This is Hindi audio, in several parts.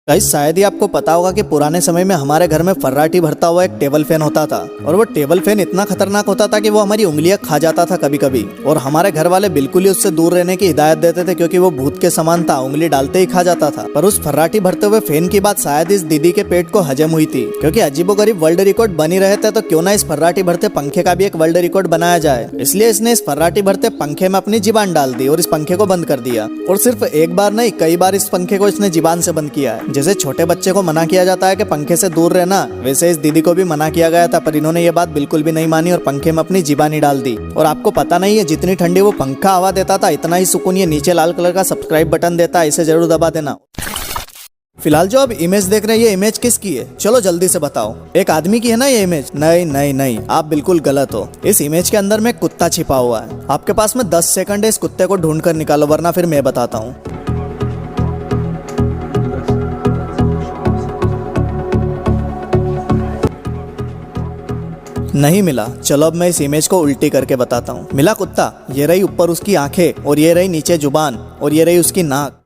गाइस शायद ही आपको पता होगा कि पुराने समय में हमारे घर में फर्राटी भरता हुआ एक टेबल फैन होता था और वो टेबल फैन इतना खतरनाक होता था कि वो हमारी उंगलियां खा जाता था कभी कभी। और हमारे घर वाले बिल्कुल ही उससे दूर रहने की हिदायत देते थे क्योंकि वो भूत के समान था, उंगली डालते ही खा जाता था। पर उस फर्राटी भरते हुए फैन की बात शायद इस दीदी के पेट को हजम हुई थी, क्योंकि अजीबोगरीब वर्ल्ड रिकॉर्ड बनी रहे थे तो क्यों ना इस फर्राटी भरते पंखे का भी एक वर्ल्ड रिकॉर्ड बनाया जाए। इसलिए इसने इस फर्राटी भरते पंखे में अपनी जीबान डाल दी और इस पंखे को बंद कर दिया। और सिर्फ एक बार नहीं, कई बार इस पंखे को इसने जीबान से बंद किया है। जैसे छोटे बच्चे को मना किया जाता है कि पंखे से दूर रहना, वैसे इस दीदी को भी मना किया गया था, पर इन्होंने ये बात बिल्कुल भी नहीं मानी और पंखे में अपनी जीबान ही डाल दी। और आपको पता नहीं है, जितनी ठंडी वो पंखा हवा देता था इतना ही सुकून ये नीचे लाल कलर का सब्सक्राइब बटन देता है, इसे जरूर दबा देना। फिलहाल जो अब इमेज देख रहे हैं, ये इमेज किसकी है? चलो जल्दी से बताओ। एक आदमी की है ना ये इमेज? नहीं नहीं नहीं, आप बिल्कुल गलत हो। इस इमेज के अंदर में कुत्ता छिपा हुआ है। आपके पास में 10 सेकंड है इस कुत्ते को ढूंढ कर निकालो, वरना फिर मैं बताता हूँ। नहीं मिला। चलो अब मैं इस इमेज को उल्टी करके बताता हूँ। मिला कुत्ता? ये रही ऊपर उसकी आंखें और ये रही नीचे जुबान और ये रही उसकी नाक।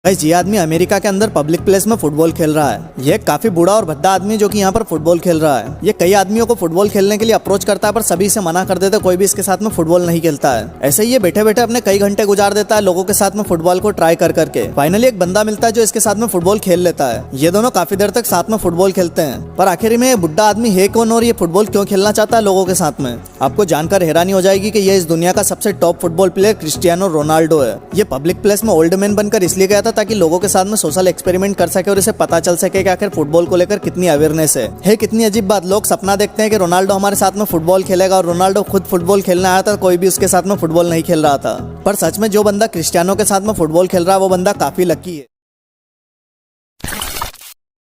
गाइस ये आदमी अमेरिका के अंदर पब्लिक प्लेस में फुटबॉल खेल रहा है। ये काफी बूढ़ा और भद्दा आदमी जो कि यहाँ पर फुटबॉल खेल रहा है। ये कई आदमियों को फुटबॉल खेलने के लिए अप्रोच करता है, पर सभी से मना कर देते, कोई भी इसके साथ में फुटबॉल नहीं खेलता है। ऐसे ही ये बैठे बैठे अपने कई घंटे गुजार देता है लोगों के साथ में फुटबॉल को ट्राई कर करके। फाइनली एक बंदा मिलता है जो इसके साथ में फुटबॉल खेल लेता है। ये दोनों काफी देर तक साथ में फुटबॉल खेलते हैं, पर आखिर में ये बुढ़ा आदमी है कौन और ये फुटबॉल क्यों खेलना चाहता है लोगों के साथ में? आपको जानकर हैरानी हो जाएगी कि ये इस दुनिया का सबसे top football player Cristiano Ronaldo है। ये पब्लिक प्लेस में ओल्ड मैन बनकर इसलिए गया था ताकि लोगों के साथ में सोशल एक्सपेरिमेंट कर सके और इसे पता चल सके कि आखिर फुटबॉल को लेकर कितनी अवेयरनेस है। कितनी अजीब बात, लोग सपना देखते हैं कि रोनाल्डो हमारे साथ में फुटबॉल खेलेगा और रोनाल्डो खुद फुटबॉल खेलने आया था, कोई भी उसके साथ में फुटबॉल नहीं खेल रहा था। पर सच में जो बंदा क्रिस्टियानो के साथ में फुटबॉल खेल रहा है वो बंदा काफी लकी है।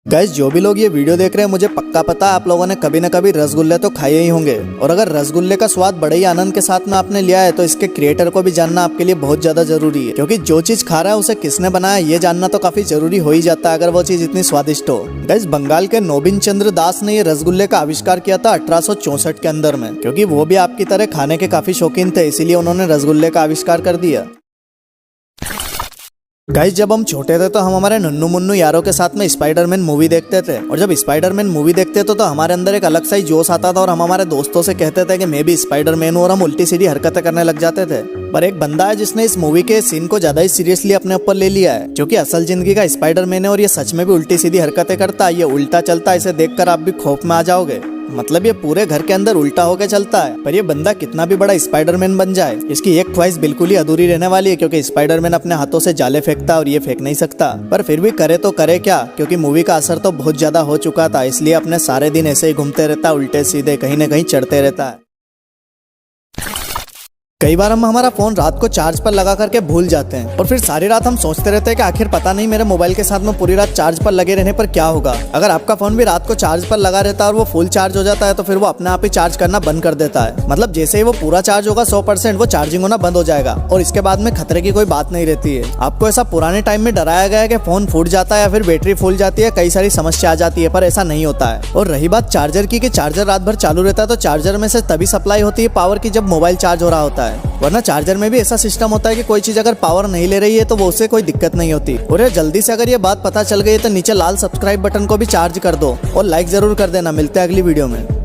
गाइस जो भी लोग ये वीडियो देख रहे हैं, मुझे पक्का पता है आप लोगों ने कभी न कभी रसगुल्ले तो खाए ही होंगे। और अगर रसगुल्ले का स्वाद बड़े ही आनंद के साथ में आपने लिया है तो इसके क्रिएटर को भी जानना आपके लिए बहुत ज्यादा जरूरी है, क्योंकि जो चीज खा रहा है उसे किसने बनाया ये जानना तो काफी जरूरी हो ही जाता है अगर वो चीज इतनी स्वादिष्ट हो। गाइस बंगाल के नोबिन चंद्र दास ने ये रसगुल्ले का आविष्कार किया था 1864 के अंदर में, क्योंकि वो भी आपकी तरह खाने के काफी शौकीन थे, इसीलिए उन्होंने रसगुल्ले का आविष्कार कर दिया। गाइस जब हम छोटे थे तो हम हमारे नन्नू मुन्नू यारों के साथ में स्पाइडरमैन मूवी देखते थे, और जब स्पाइडरमैन मूवी देखते थे तो हमारे अंदर एक अलग सा ही जोश आता था और हम हमारे दोस्तों से कहते थे कि मैं भी स्पाइडरमैन हूं, और हम उल्टी सीधी हरकतें करने लग जाते थे। पर एक बंदा है जिसने इस मूवी के सीन को ज्यादा ही सीरियसली अपने ऊपर ले लिया है, जो कि असल जिंदगी का स्पाइडरमैन है और ये सच में भी उल्टी सीधी हरकतें करता है, ये उल्टा चलता है। इसे देखकर आप भी खौफ में आ जाओगे। मतलब ये पूरे घर के अंदर उल्टा होके चलता है। पर ये बंदा कितना भी बड़ा स्पाइडरमैन बन जाए, इसकी एक ख्वाहिश बिल्कुल ही अधूरी रहने वाली है, क्योंकि स्पाइडरमैन अपने हाथों से जाले फेंकता है और ये फेंक नहीं सकता। पर फिर भी करे तो करे क्या, क्योंकि मूवी का असर तो बहुत ज्यादा हो चुका था, इसलिए अपने सारे दिन ऐसे ही घूमते रहता है, उल्टे सीधे कहीं न कहीं चढ़ते रहता है। कई बार हम हमारा फोन रात को चार्ज पर लगा करके भूल जाते हैं और फिर सारी रात हम सोचते रहते हैं कि आखिर पता नहीं मेरे मोबाइल के साथ में पूरी रात चार्ज पर लगे रहने पर क्या होगा। अगर आपका फोन भी रात को चार्ज पर लगा रहता है और वो फुल चार्ज हो जाता है तो फिर वो अपने आप ही चार्ज करना बंद कर देता है। मतलब जैसे ही वो पूरा चार्ज होगा 100%, वो चार्जिंग होना बंद हो जाएगा और इसके बाद में खतरे की कोई बात नहीं रहती है। आपको ऐसा पुराने टाइम में डराया गया है कि फोन फूट जाता है या फिर बैटरी फूल जाती है, कई सारी समस्या आ जाती है, पर ऐसा नहीं होता है। और रही बात चार्जर की, कि चार्जर रात भर चालू रहता है तो चार्जर में से तभी सप्लाई होती है पावर की जब मोबाइल चार्ज हो रहा होता है, वरना चार्जर में भी ऐसा सिस्टम होता है कि कोई चीज अगर पावर नहीं ले रही है तो वो उससे कोई दिक्कत नहीं होती। और यार जल्दी से अगर ये बात पता चल गई है तो नीचे लाल सब्सक्राइब बटन को भी चार्ज कर दो और लाइक जरूर कर देना। मिलते हैं अगली वीडियो में।